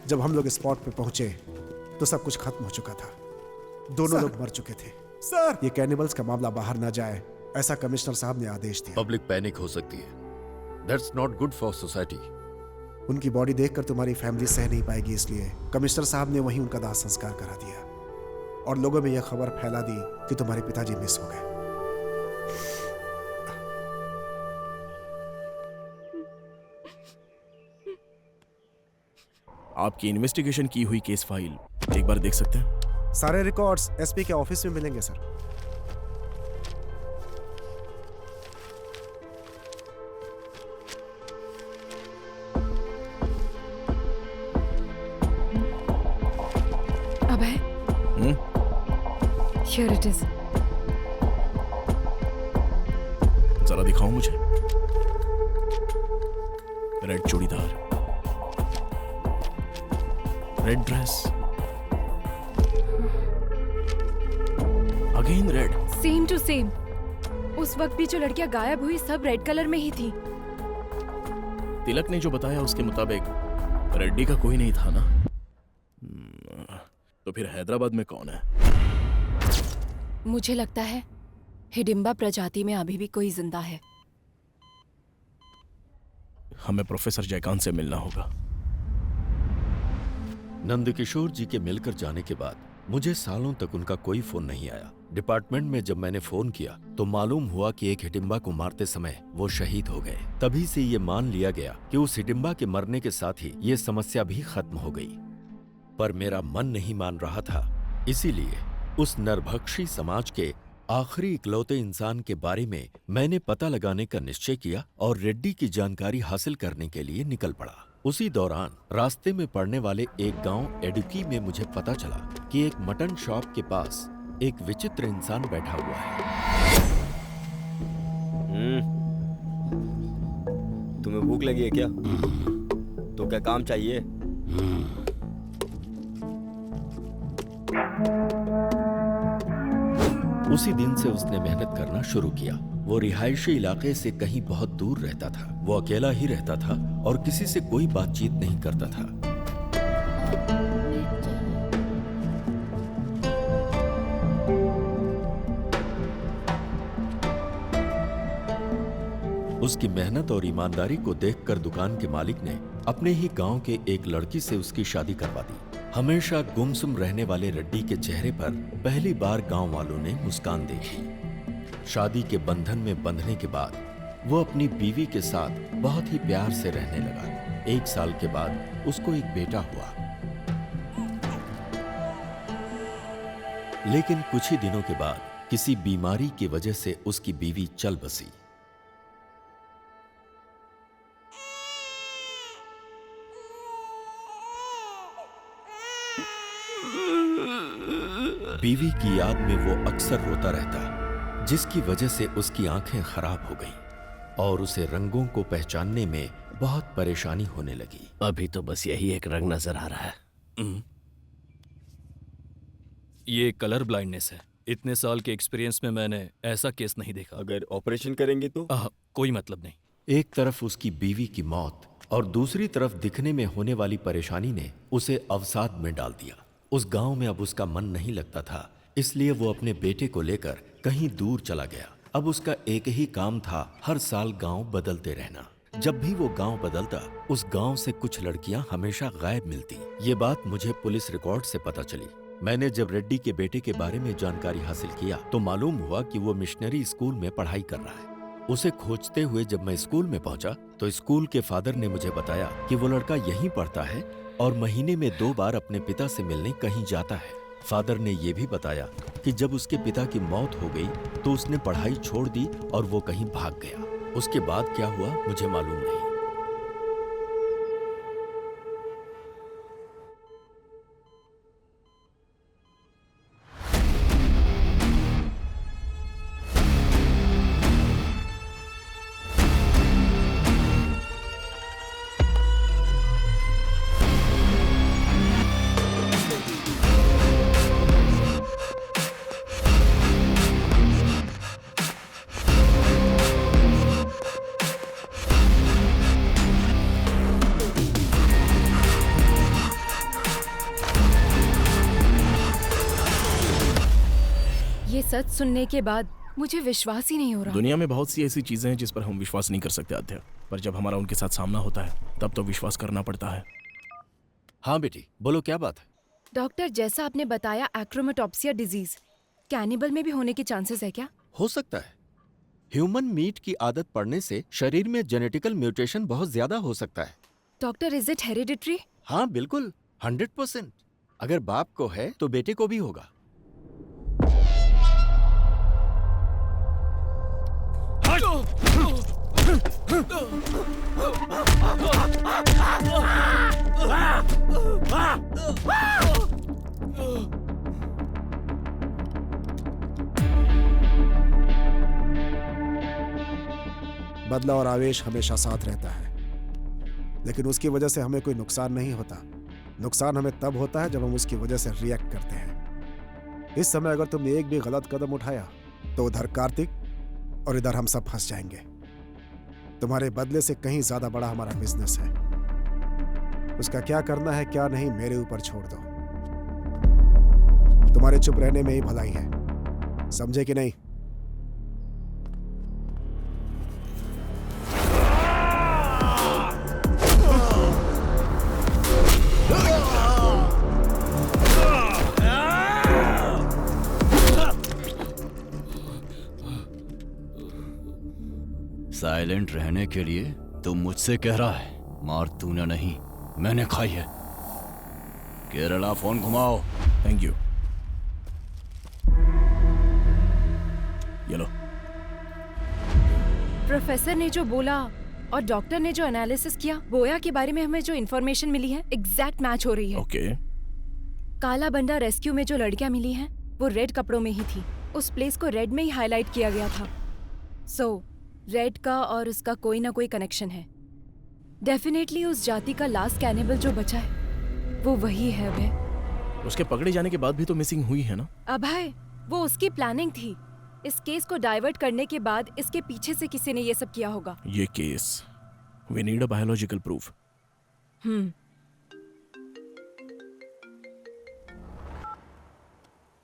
जब हम लोग स्पॉट पे पहुंचे तो सब कुछ खत्म हो चुका था। दोनों लोग मर चुके थे। सर, ये कैनिबल्स का मामला बाहर ना जाए, ऐसा कमिश्नर साहब ने आदेश दिया। पब्लिक पैनिक हो सकती है। That's not good for society. उनकी बॉडी देखकर तुम्हारी फैमिली सह नहीं पाएगी, इसलिए कमिश्नर साहब ने वहीं उनका दाह संस्कार करा दिया और लोगों में यह खबर फैला दी कि तुम्हारे पिताजी मिस हो गए। आपकी इन्वेस्टिगेशन की हुई केस फाइल एक बार देख सकते हैं? सारे रिकॉर्ड्स एसपी के ऑफिस में मिलेंगे sir. Abhay, here it is. जरा दिखाओ मुझे। Red churidar, red dress, again red. Same to same. उस वक्त भी जो लड़कियां गायब हुई सब रेड कलर में ही थी। तिलक ने जो बताया उसके मुताबिक रेड्डी का कोई नहीं था ना? तो फिर हैदराबाद में कौन है? मुझे लगता है हिडिंबा प्रजाति में अभी भी कोई जिंदा है। हमें प्रोफेसर जयकांत से मिलना होगा। नंदकिशोर जी के मिलकर जाने के बाद मुझे सालों तक उनका कोई फोन नहीं आया। डिपार्टमेंट में जब मैंने फोन किया तो मालूम हुआ कि एक हिडिंबा को मारते समय वो शहीद हो गए। तभी से ये मान लिया गया कि उस हिडिंबा के मरने के साथ ही ये समस्या भी खत्म हो गई। पर मेरा मन नहीं मान रहा था, इसीलिए उस नरभक्षी समाज के आखिरी इकलौते इंसान के बारे में मैंने पता लगाने का निश्चय किया और रेड्डी की जानकारी हासिल करने के लिए निकल पड़ा। उसी दौरान रास्ते में पड़ने वाले एक गांव एडुकी में मुझे पता चला कि एक मटन शॉप के पास एक विचित्र इंसान बैठा हुआ है। तुम्हें भूख लगी है क्या? तो क्या काम चाहिए? उसी दिन से उसने मेहनत करना शुरू किया। वो रिहायशी इलाके से कहीं बहुत दूर रहता था। वो अकेला ही रहता था और किसी से कोई बातचीत नहीं करता था। उसकी मेहनत और ईमानदारी को देखकर दुकान के मालिक ने अपने ही गांव के एक लड़की से उसकी शादी करवा दी। हमेशा गुमसुम रहने वाले रेड्डी के चेहरे पर पहली बार गांव वालों ने मुस्कान देखी। शादी के बंधन में बंधने के बाद वो अपनी बीवी के साथ बहुत ही प्यार से रहने लगा। 1 साल के बाद उसको एक बेटा हुआ। लेकिन कुछ ही दिनों के बाद किसी बीमारी की वजह से उसकी बीवी चल बसी। बीवी की याद में वो अक्सर रोता रहता, जिसकी वजह से उसकी आंखें खराब हो गईं और उसे रंगों को पहचानने में बहुत परेशानी होने लगी। अभी तो बस यही एक रंग नजर आ रहा है। ये कलर ब्लाइंडनेस है। इतने साल के एक्सपीरियंस में मैंने ऐसा केस नहीं देखा। अगर ऑपरेशन करेंगे तो? कोई मतलब नहीं। एक तरफ उसकी बीवी की मौत और दूसरी तरफ दिखने में होने वाली परेशानी ने उसे अवसाद में डाल दिया। उस गांव में अब उसका मन नहीं लगता था, इसलिए वो अपने बेटे को लेकर कहीं दूर चला गया। अब उसका एक ही काम था, हर साल गांव बदलते रहना। जब भी वो गांव बदलता, उस गांव से कुछ लड़कियां हमेशा गायब मिलती। ये बात मुझे पुलिस रिकॉर्ड से पता चली। मैंने जब रेड्डी के बेटे के बारे में जानकारी हासिल किया तो मालूम हुआ कि वो मिशनरी स्कूल में पढ़ाई कर रहा है। उसे खोजते हुए जब मैं स्कूल में पहुंचा तो स्कूल के फादर ने मुझे बताया कि वो लड़का यहीं पढ़ता है और महीने में 2 बार अपने पिता से मिलने कहीं जाता है। फादर ने यह भी बताया कि जब उसके पिता की मौत हो गई तो उसने पढ़ाई छोड़ दी और वो कहीं भाग गया। उसके बाद क्या हुआ मुझे मालूम नहीं। सच सुनने के बाद मुझे विश्वास ही नहीं हो रहा। दुनिया में बहुत सी ऐसी चीजें हैं जिस पर हम विश्वास नहीं कर सकते आध्या, पर जब हमारा उनके साथ सामना होता है तब तो विश्वास करना पड़ता है। हाँ बेटी, बोलो क्या बात है। डॉक्टर, जैसा आपने बताया एक्रोमेटोप्सिया डिजीज कैनिबल में भी होने के चांसेस है क्या? हो सकता है। ह्यूमन मीट की आदत पड़ने से शरीर में जेनेटिकल म्यूटेशन बहुत ज्यादा हो सकता है। Doctor, is it hereditary? हाँ बिल्कुल, 100%। अगर बाप को है तो बेटे को भी होगा। बदला और आवेश हमेशा साथ रहता है, लेकिन उसकी वजह से हमें कोई नुकसान नहीं होता। नुकसान हमें तब होता है जब हम उसकी वजह से रिएक्ट करते हैं। इस समय अगर तुमने एक भी गलत कदम उठाया तो उधर कार्तिक और इधर हम सब फंस जाएंगे। तुम्हारे बदले से कहीं ज्यादा बड़ा हमारा बिजनेस है। उसका क्या करना है क्या नहीं मेरे ऊपर छोड़ दो। तुम्हारे चुप रहने में ही भलाई है, समझे कि नहीं? साइलेंट रहने के लिए तू मुझसे कह रहा है, मार तूने नहीं मैंने खाई है। केरला फोन घुमाओ। Thank you. ये लो। प्रोफेसर ने जो बोला और डॉक्टर ने जो एनालिसिस किया, बोया के बारे में हमें जो इन्फॉर्मेशन मिली है एग्जैक्ट मैच हो रही है। ओके। काला बंडा रेस्क्यू में जो लड़कियां मिली हैं वो रेड कपड़ों में ही थी। उस प्लेस को रेड में ही हाईलाइट किया गया था। सो रेड का और उसका कोई ना कोई कनेक्शन है। डेफिनेटली उस जाति का लास्ट कैनिबल जो बचा है वो वही है अभय। उसके पकड़े जाने के बाद भी तो मिसिंग हुई है ना? अभय, वो उसकी प्लानिंग थी। इस केस को डाइवर्ट करने के बाद इसके पीछे से किसी ने ये सब किया होगा। ये case, we need a biological proof.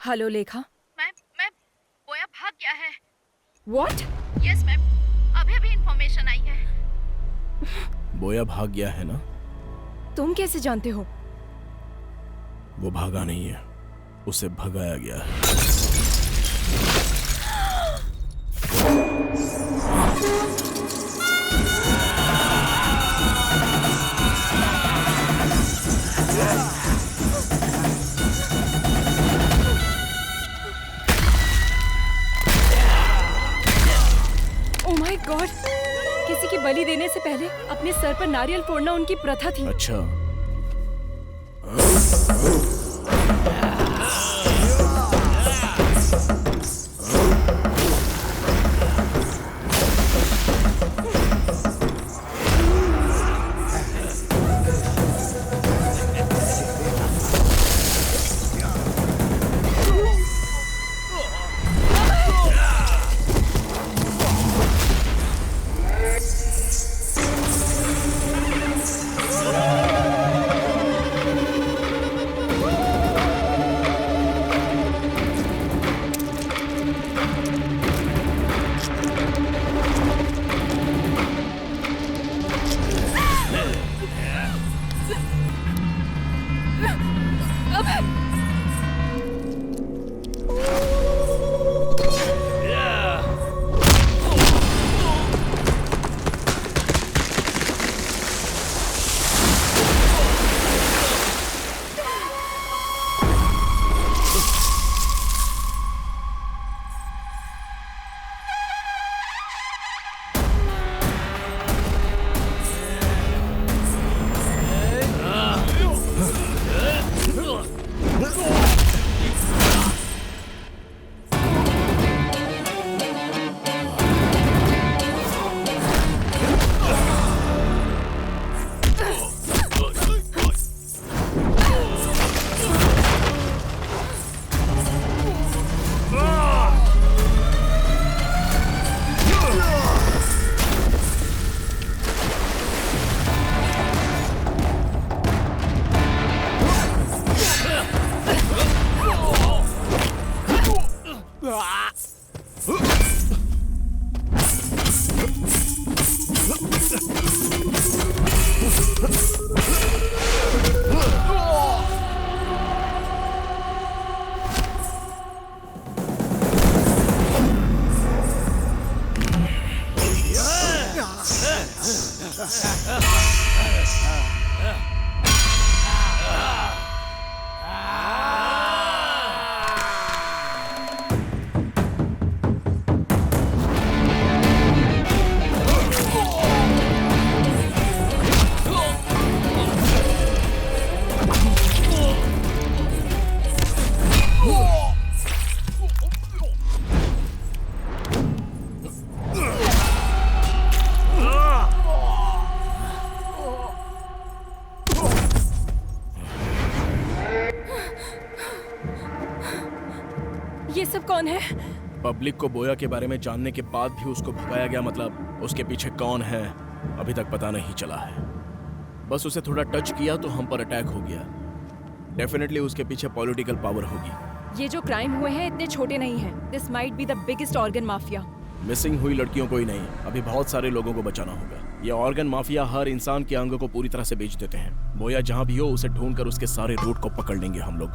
Hello Lekha. Ma'am, बोया भाग गया है। व्हाट? यस मैम, अभी इंफॉर्मेशन आई है। बोया भाग गया है ना? तुम कैसे जानते हो? वो भागा नहीं है, उसे भगाया गया है। Oh my God! किसी की बलि देने से पहले अपने सर पर नारियल फोड़ना उनकी प्रथा थी। अच्छा। ये सब कौन है? पब्लिक को बोया के बारे में जानने के बाद भी उसको भगाया गया, मतलब उसके पीछे कौन है अभी तक पता नहीं चला है। बस उसे थोड़ा टच किया तो हम पर अटैक हो गया। डेफिनेटली उसके पीछे पॉलिटिकल पावर होगी। ये जो क्राइम हुए हैं इतने छोटे नहीं हैं। This might be the biggest organ mafia. Missing हुई लड़कियों को ही नहीं, अभी बहुत सारे लोगों को बचाना होगा। ये ऑर्गन माफिया हर इंसान के अंग को पूरी तरह से बेच देते हैं। बोया जहां भी हो उसे ढूंढकर उसके सारे रूट को पकड़ लेंगे हम लोग।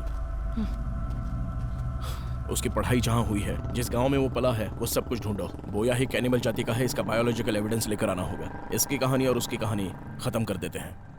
उसकी पढ़ाई जहां हुई है, जिस गांव में वो पला है, वो सब कुछ ढूंढो। बोया ही कैनिमल जाति का है, इसका बायोलॉजिकल एविडेंस लेकर आना होगा। इसकी कहानी और उसकी कहानी खत्म कर देते हैं।